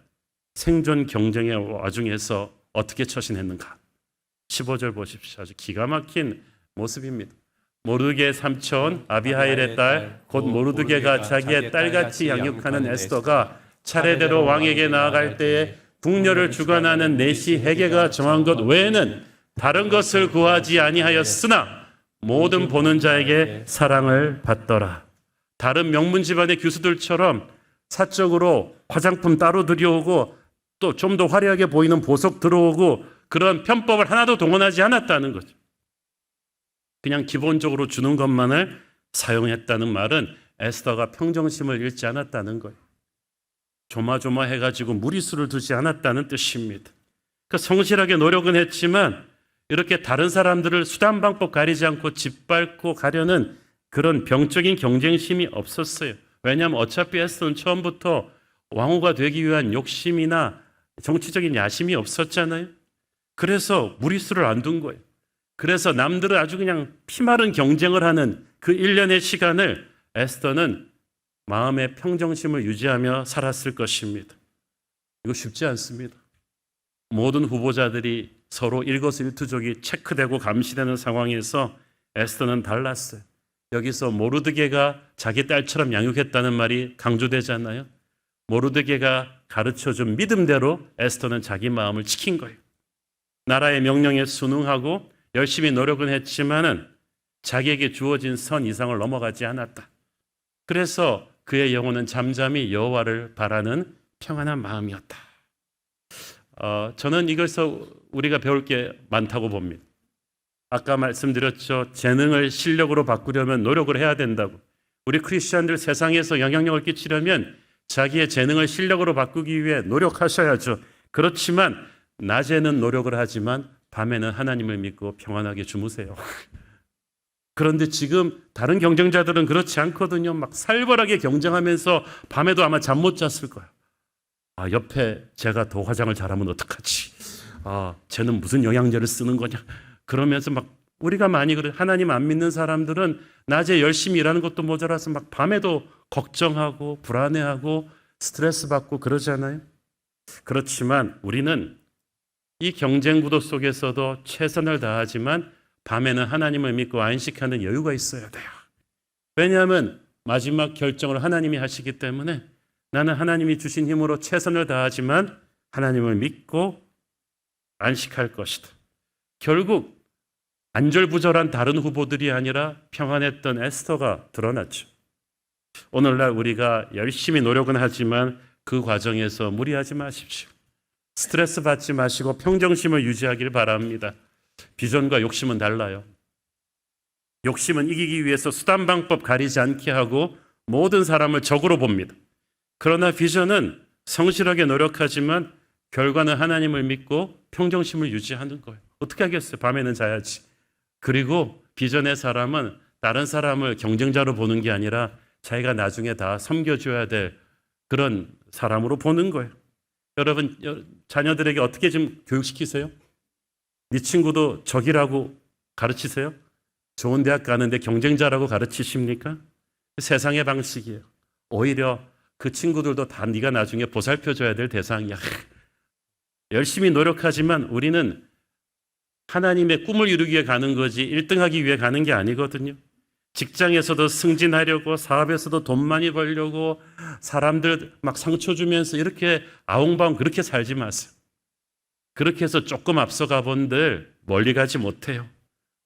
생존 경쟁의 와중에서 어떻게 처신했는가? 15절 보십시오. 아주 기가 막힌 모습입니다. 모르드게의 삼촌 아비하일의 딸 곧 모르드게가 자기의 딸같이 양육하는 에스더가 차례대로 왕에게 나아갈 때에 궁녀를 주관하는 내시 헤게가 정한 것 외에는 다른 것을 구하지 아니하였으나 모든 보는 자에게 사랑을 받더라. 다른 명문 집안의 교수들처럼 사적으로 화장품 따로 들여오고 또 좀 더 화려하게 보이는 보석 들어오고 그런 편법을 하나도 동원하지 않았다는 거죠. 그냥 기본적으로 주는 것만을 사용했다는 말은 에스더가 평정심을 잃지 않았다는 거예요. 조마조마해가지고 무리수를 두지 않았다는 뜻입니다. 그 성실하게 노력은 했지만 이렇게 다른 사람들을 수단 방법 가리지 않고 짓밟고 가려는 그런 병적인 경쟁심이 없었어요. 왜냐하면 어차피 에스더는 처음부터 왕후가 되기 위한 욕심이나 정치적인 야심이 없었잖아요. 그래서 무리수를 안 둔 거예요. 그래서 남들은 아주 그냥 피마른 경쟁을 하는 그 1년의 시간을 에스더는 마음의 평정심을 유지하며 살았을 것입니다. 이거 쉽지 않습니다. 모든 후보자들이 서로 일거수일투족이 체크되고 감시되는 상황에서 에스더는 달랐어요. 여기서 모르드게가 자기 딸처럼 양육했다는 말이 강조되잖아요. 모르드게가 가르쳐준 믿음대로 에스더는 자기 마음을 지킨 거예요. 나라의 명령에 순응하고 열심히 노력은 했지만은 자기에게 주어진 선 이상을 넘어가지 않았다. 그래서 그의 영혼은 잠잠히 여호와를 바라는 평안한 마음이었다. 저는 이것에서 우리가 배울 게 많다고 봅니다. 아까 말씀드렸죠. 재능을 실력으로 바꾸려면 노력을 해야 된다고. 우리 크리스천들 세상에서 영향력을 끼치려면 자기의 재능을 실력으로 바꾸기 위해 노력하셔야죠. 그렇지만 낮에는 노력을 하지만 밤에는 하나님을 믿고 평안하게 주무세요. 그런데 지금 다른 경쟁자들은 그렇지 않거든요. 막 살벌하게 경쟁하면서 밤에도 아마 잠 못 잤을 거예요. 옆에 제가 더 화장을 잘하면 어떡하지? 쟤는 무슨 영양제를 쓰는 거냐? 그러면서 막 우리가 많이 그래. 하나님 안 믿는 사람들은 낮에 열심히 일하는 것도 모자라서 막 밤에도 걱정하고 불안해하고 스트레스 받고 그러잖아요. 그렇지만 우리는 이 경쟁 구도 속에서도 최선을 다하지만 밤에는 하나님을 믿고 안식하는 여유가 있어야 돼요. 왜냐하면 마지막 결정을 하나님이 하시기 때문에 나는 하나님이 주신 힘으로 최선을 다하지만 하나님을 믿고 안식할 것이다. 결국 안절부절한 다른 후보들이 아니라 평안했던 에스더가 드러났죠. 오늘날 우리가 열심히 노력은 하지만 그 과정에서 무리하지 마십시오. 스트레스 받지 마시고 평정심을 유지하길 바랍니다. 비전과 욕심은 달라요. 욕심은 이기기 위해서 수단 방법 가리지 않게 하고 모든 사람을 적으로 봅니다. 그러나 비전은 성실하게 노력하지만 결과는 하나님을 믿고 평정심을 유지하는 거예요. 어떻게 하겠어요? 밤에는 자야지. 그리고 비전의 사람은 다른 사람을 경쟁자로 보는 게 아니라 자기가 나중에 다 섬겨줘야 될 그런 사람으로 보는 거예요. 여러분, 자녀들에게 어떻게 좀 교육시키세요? 네 친구도 적이라고 가르치세요? 좋은 대학 가는데 경쟁자라고 가르치십니까? 세상의 방식이에요. 오히려 그 친구들도 다 네가 나중에 보살펴줘야 될 대상이야. 열심히 노력하지만 우리는 하나님의 꿈을 이루기 위해 가는 거지 1등하기 위해 가는 게 아니거든요. 직장에서도 승진하려고 사업에서도 돈 많이 벌려고 사람들 막 상처 주면서 이렇게 아웅바웅 그렇게 살지 마세요. 그렇게 해서 조금 앞서가 본들 멀리 가지 못해요.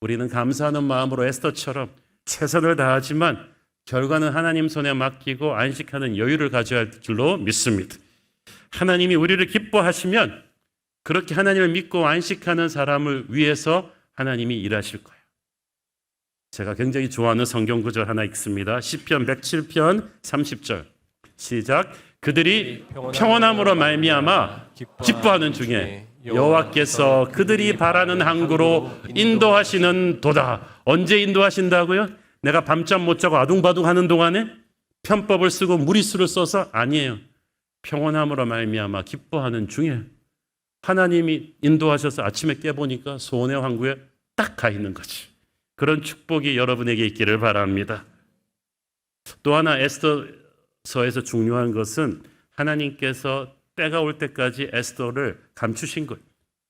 우리는 감사하는 마음으로 에스더처럼 최선을 다하지만 결과는 하나님 손에 맡기고 안식하는 여유를 가져야 할 줄로 믿습니다. 하나님이 우리를 기뻐하시면 그렇게 하나님을 믿고 안식하는 사람을 위해서 하나님이 일하실 거예요. 제가 굉장히 좋아하는 성경 구절 하나 읽습니다. 시편 107편 30절 시작. 그들이 평안함으로 말미암아 기뻐하는 중에 여호와께서 그들이 바라는 항구로 인도하시는 도다. 언제 인도하신다고요? 내가 밤잠 못 자고 아둥바둥 하는 동안에 편법을 쓰고 무리수를 써서 아니에요. 평안함으로 말미암아 기뻐하는 중에 하나님이 인도하셔서 아침에 깨보니까 소원의 항구에 딱 가 있는 거지. 그런 축복이 여러분에게 있기를 바랍니다. 또 하나 에스더서에서 중요한 것은 하나님께서 때가 올 때까지 에스더를 감추신 거예요.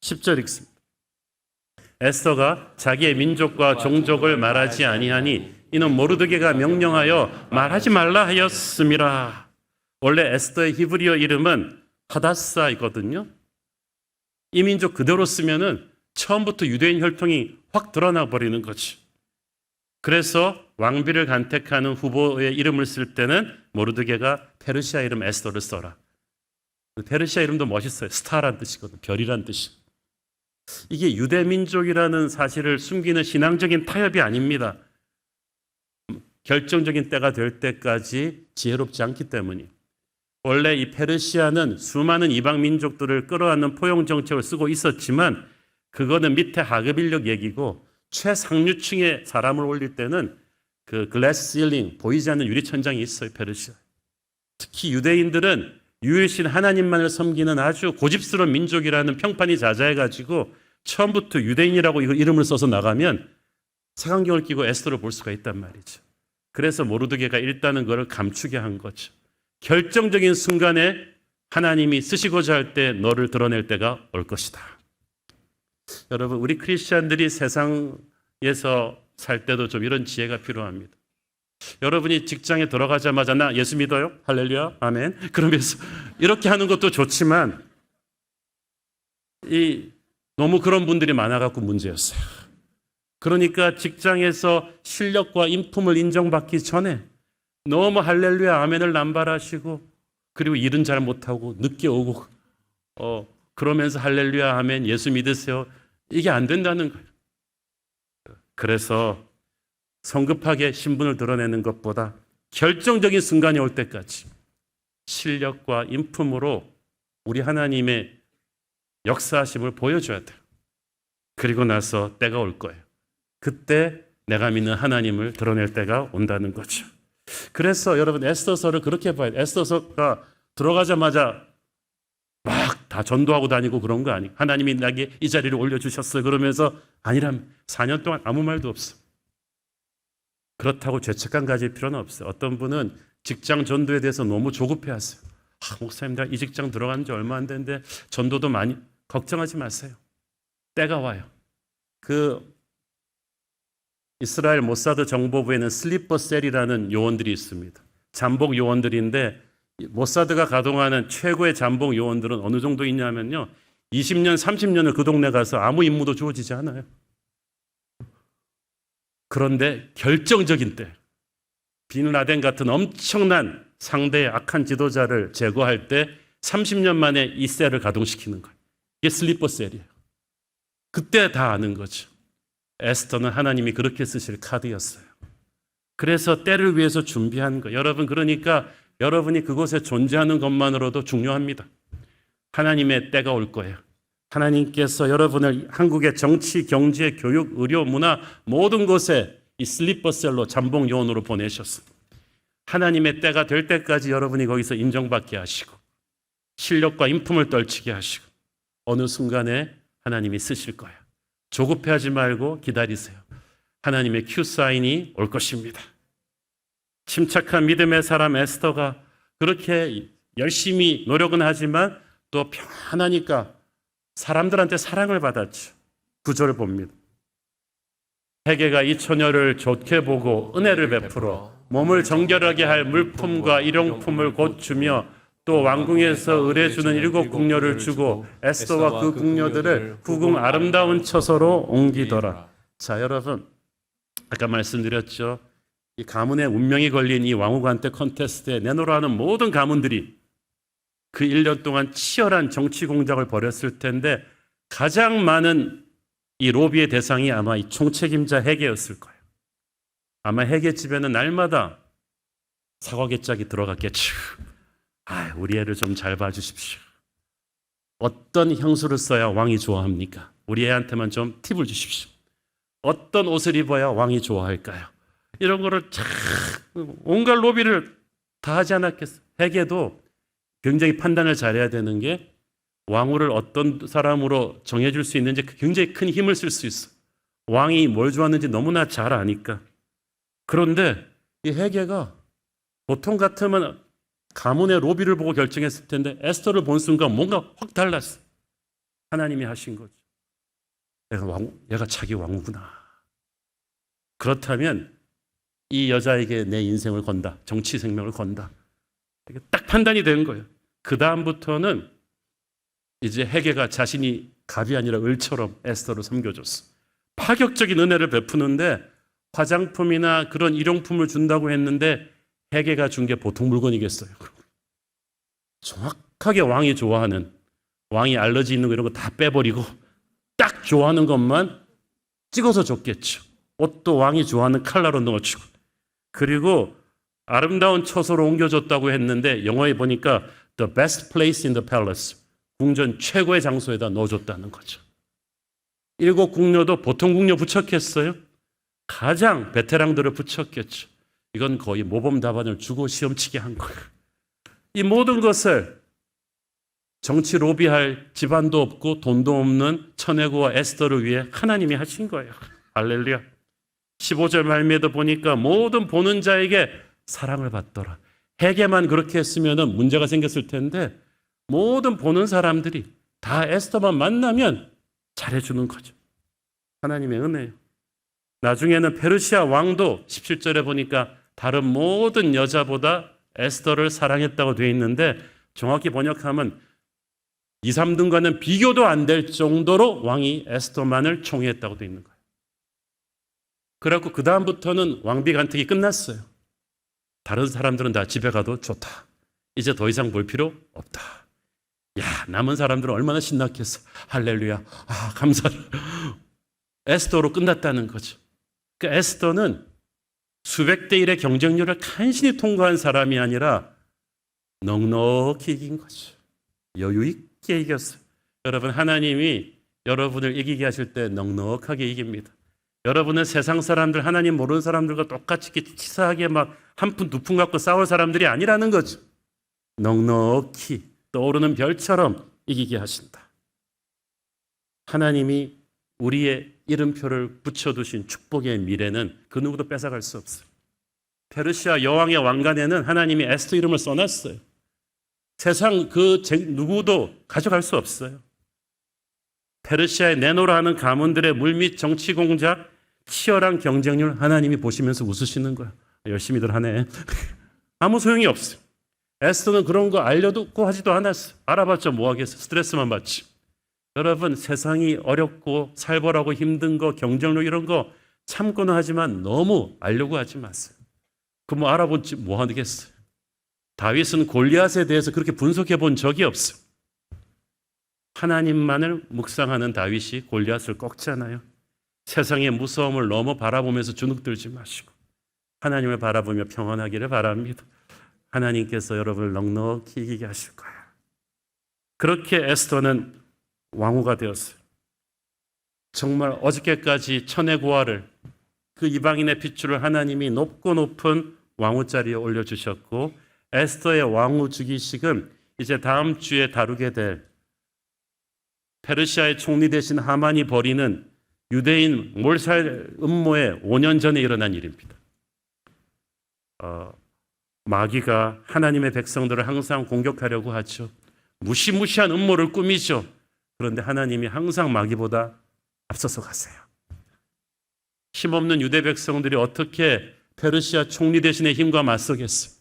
10절 읽습니다. 에스더가 자기의 민족과 종족을 말하지 아니하니 이는 모르드게가 명령하여 말하지 말라 하였음이라. 원래 에스더의 히브리어 이름은 하다사이거든요. 이 민족 그대로 쓰면은 처음부터 유대인 혈통이 확 드러나 버리는 거지. 그래서 왕비를 간택하는 후보의 이름을 쓸 때는 모르드게가 페르시아 이름 에스더를 써라. 페르시아 이름도 멋있어요. 스타란 뜻이거든. 별이란 뜻이. 이게 유대 민족이라는 사실을 숨기는 신앙적인 타협이 아닙니다. 결정적인 때가 될 때까지 지혜롭지 않기 때문이에요. 원래 이 페르시아는 수많은 이방 민족들을 끌어안는 포용 정책을 쓰고 있었지만 그거는 밑에 하급 인력 얘기고 최상류층의 사람을 올릴 때는 그 글래스 실링, 보이지 않는 유리 천장이 있어요, 페르시아. 특히 유대인들은 유일신 하나님만을 섬기는 아주 고집스러운 민족이라는 평판이 자자해가지고 처음부터 유대인이라고 이름을 써서 나가면 색안경을 끼고 에스더를 볼 수가 있단 말이죠. 그래서 모르드게가 일단은 그걸 감추게 한 거죠. 결정적인 순간에 하나님이 쓰시고자 할 때 너를 드러낼 때가 올 것이다. 여러분, 우리 크리스찬들이 세상에서 살 때도 좀 이런 지혜가 필요합니다. 여러분이 직장에 들어가자마자 나 예수 믿어요? 할렐루야, 아멘. 그러면서 이렇게 하는 것도 좋지만 너무 그런 분들이 많아갖고 문제였어요. 그러니까 직장에서 실력과 인품을 인정받기 전에 너무 할렐루야, 아멘을 남발하시고 그리고 일은 잘 못하고 늦게 오고 그러면서 할렐루야, 아멘, 예수 믿으세요. 이게 안 된다는 거예요. 그래서 성급하게 신분을 드러내는 것보다 결정적인 순간이 올 때까지 실력과 인품으로 우리 하나님의 역사하심을 보여줘야 돼요. 그리고 나서 때가 올 거예요. 그때 내가 믿는 하나님을 드러낼 때가 온다는 거죠. 그래서 여러분 에스더서를 그렇게 봐야 돼요. 에스더서가 들어가자마자 막 다 전도하고 다니고 그런 거 아니에요. 하나님이 나에게 이 자리를 올려주셨어요. 그러면서 아니라면 4년 동안 아무 말도 없어. 그렇다고 죄책감 가질 필요는 없어요. 어떤 분은 직장 전도에 대해서 너무 조급해하세요. 목사님, 나 이 직장 들어간 지 얼마 안 됐는데 전도도 많이 걱정하지 마세요. 때가 와요. 이스라엘 모사드 정보부에는 슬리퍼 셀이라는 요원들이 있습니다. 잠복 요원들인데 모사드가 가동하는 최고의 잠복 요원들은 어느 정도 있냐면요, 20년, 30년을 그 동네 가서 아무 임무도 주어지지 않아요. 그런데 결정적인 때 빈 라덴 같은 엄청난 상대의 악한 지도자를 제거할 때 30년 만에 이 셀을 가동시키는 거예요. 이게 슬리퍼 셀이에요. 그때 다 아는 거죠. 에스더는 하나님이 그렇게 쓰실 카드였어요. 그래서 때를 위해서 준비한 거예요. 여러분, 그러니까 여러분이 그곳에 존재하는 것만으로도 중요합니다. 하나님의 때가 올 거예요. 하나님께서 여러분을 한국의 정치, 경제, 교육, 의료, 문화 모든 곳에 이 슬리퍼셀로 잠복 요원으로 보내셨어요. 하나님의 때가 될 때까지 여러분이 거기서 인정받게 하시고 실력과 인품을 떨치게 하시고 어느 순간에 하나님이 쓰실 거예요. 조급해하지 말고 기다리세요. 하나님의 큐사인이 올 것입니다. 침착한 믿음의 사람 에스더가 그렇게 열심히 노력은 하지만 또 편하니까 사람들한테 사랑을 받았죠. 구절을 봅니다. 헤게가 이 처녀를 좋게 보고 은혜를 베풀어 몸을 정결하게 할 물품과 일용품을 곧 주며 또 왕궁에서 의뢰주는 7 궁녀를 주고 에스더와 그 궁녀들을 후궁 아름다운 처소로 옮기더라. 자, 여러분, 아까 말씀드렸죠. 이 가문의 운명이 걸린 이 왕후관대 콘테스트에 내놓으라 하는 모든 가문들이 그 1년 동안 치열한 정치 공작을 벌였을 텐데 가장 많은 이 로비의 대상이 아마 이 총책임자 헤게였을 거예요. 아마 헤게 집에는 날마다 사과개짝이 들어갔겠죠. 우리 애를 좀 잘 봐주십시오. 어떤 향수를 써야 왕이 좋아합니까? 우리 애한테만 좀 팁을 주십시오. 어떤 옷을 입어야 왕이 좋아할까요? 이런 거를 온갖 로비를 다 하지 않았겠어요. 헤게도 굉장히 판단을 잘해야 되는 게 왕후를 어떤 사람으로 정해줄 수 있는지 굉장히 큰 힘을 쓸 수 있어. 왕이 뭘 좋아하는지 너무나 잘 아니까. 그런데 이 헤게가 보통 같으면 가문의 로비를 보고 결정했을 텐데 에스더를 본 순간 뭔가 확 달랐어. 하나님이 하신 거죠. 얘가 자기 왕후구나. 그렇다면 이 여자에게 내 인생을 건다. 정치 생명을 건다. 딱 판단이 된 거예요. 그 다음부터는 이제 헤게가 자신이 갑이 아니라 을처럼 에스더를 섬겨줬어. 파격적인 은혜를 베푸는데 화장품이나 그런 일용품을 준다고 했는데 헤게가 준 게 보통 물건이겠어요. 정확하게 왕이 좋아하는, 왕이 알러지 있는 거 이런 거 다 빼버리고 딱 좋아하는 것만 찍어서 줬겠죠. 옷도 왕이 좋아하는 컬러로 넣어주고, 그리고 아름다운 처소로 옮겨줬다고 했는데 영어에 보니까 the best place in the palace, 궁전 최고의 장소에다 넣어줬다는 거죠. 7 궁녀도 보통 궁녀 부척했어요? 가장 베테랑들을 부척했죠. 이건 거의 모범 답안을 주고 시험치게 한 거예요. 이 모든 것을 정치 로비할 집안도 없고 돈도 없는 처내고와 에스더를 위해 하나님이 하신 거예요. 할렐루야. 15절 말미에도 보니까 모든 보는 자에게 사랑을 받더라. 헤게만 그렇게 했으면 문제가 생겼을 텐데 모든 보는 사람들이 다 에스더만 만나면 잘해주는 거죠. 하나님의 은혜예요. 나중에는 페르시아 왕도 17절에 보니까 다른 모든 여자보다 에스더를 사랑했다고 되어 있는데 정확히 번역하면 2, 3등과는 비교도 안 될 정도로 왕이 에스더만을 총애했다고 되어 있는 거예요. 그래갖고 그 다음부터는 왕비 간택이 끝났어요. 다른 사람들은 다 집에 가도 좋다. 이제 더 이상 볼 필요 없다. 야, 남은 사람들은 얼마나 신났겠어. 할렐루야. 아, 감사를. 에스더로 끝났다는 거죠. 그 에스더는 수백 대 1의 경쟁률을 간신히 통과한 사람이 아니라 넉넉히 이긴 거죠. 여유 있게 이겼어요. 여러분, 하나님이 여러분을 이기게 하실 때 넉넉하게 이깁니다. 여러분은 세상 사람들, 하나님 모르는 사람들과 똑같이 치사하게 막 한 푼, 두 푼 갖고 싸울 사람들이 아니라는 거죠. 넉넉히 떠오르는 별처럼 이기게 하신다. 하나님이 우리의 이름표를 붙여두신 축복의 미래는 그 누구도 뺏어갈 수 없어요. 페르시아 여왕의 왕관에는 하나님이 에스더 이름을 써놨어요. 세상 그 누구도 가져갈 수 없어요. 페르시아에 내놓으라 하는 가문들의 물밑 정치 공작, 치열한 경쟁률 하나님이 보시면서 웃으시는 거야. 열심히들 하네. 아무 소용이 없어요. 에스더는 그런 거 알려두고 하지도 않았어요. 알아봤자 뭐 하겠어요. 스트레스만 받지. 여러분, 세상이 어렵고 살벌하고 힘든 거, 경쟁률 이런 거 참고는 하지만 너무 알려고 하지 마세요. 그 뭐 알아보지 뭐 하겠어요. 다윗은 골리앗에 대해서 그렇게 분석해 본 적이 없어요. 하나님만을 묵상하는 다윗이 골리앗을 꺾잖아요. 세상의 무서움을 너무 바라보면서 주눅들지 마시고 하나님을 바라보며 평안하기를 바랍니다. 하나님께서 여러분을 넉넉히 이기게 하실 거예요. 그렇게 에스더는 왕후가 되었어요. 정말 어저께까지 천혜고아를, 그 이방인의 핏줄을 하나님이 높고 높은 왕후 자리에 올려주셨고, 에스더의 왕후 즉위식은 이제 다음 주에 다루게 될 페르시아의 총리 대신 하만이 벌이는 유대인 몰살 음모의 5년 전에 일어난 일입니다. 마귀가 하나님의 백성들을 항상 공격하려고 하죠. 무시무시한 음모를 꾸미죠. 그런데 하나님이 항상 마귀보다 앞서서 가세요. 힘없는 유대 백성들이 어떻게 페르시아 총리 대신의 힘과 맞서겠어요?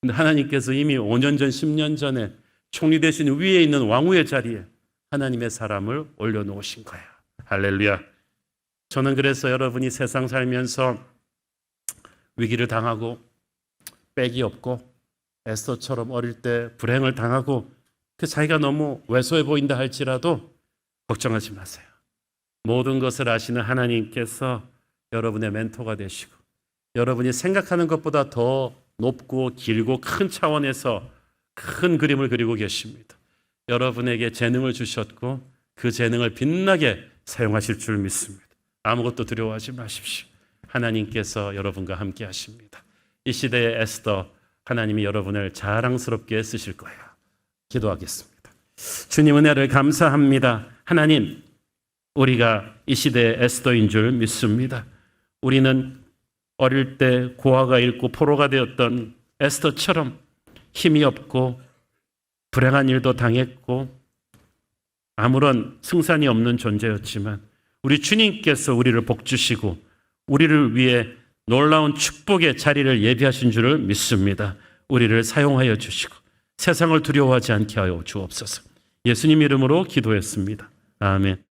근데 하나님께서 이미 5년 전, 10년 전에 총리 대신 위에 있는 왕후의 자리에 하나님의 사람을 올려놓으신 거예요. 할렐루야. 저는 그래서 여러분이 세상 살면서 위기를 당하고 빽이 없고 에스더처럼 어릴 때 불행을 당하고 그 자기가 너무 왜소해 보인다 할지라도 걱정하지 마세요. 모든 것을 아시는 하나님께서 여러분의 멘토가 되시고 여러분이 생각하는 것보다 더 높고 길고 큰 차원에서 큰 그림을 그리고 계십니다. 여러분에게 재능을 주셨고 그 재능을 빛나게 사용하실 줄 믿습니다. 아무것도 두려워하지 마십시오. 하나님께서 여러분과 함께 하십니다. 이 시대의 에스더, 하나님이 여러분을 자랑스럽게 쓰실 거예요. 기도하겠습니다. 주님 은혜를 감사합니다. 하나님, 우리가 이 시대의 에스더인 줄 믿습니다. 우리는 어릴 때 고아가 잃고 포로가 되었던 에스더처럼 힘이 없고 불행한 일도 당했고 아무런 승산이 없는 존재였지만 우리 주님께서 우리를 복주시고 우리를 위해 놀라운 축복의 자리를 예비하신 줄을 믿습니다. 우리를 사용하여 주시고 세상을 두려워하지 않게 하여 주옵소서. 예수님 이름으로 기도했습니다. 아멘.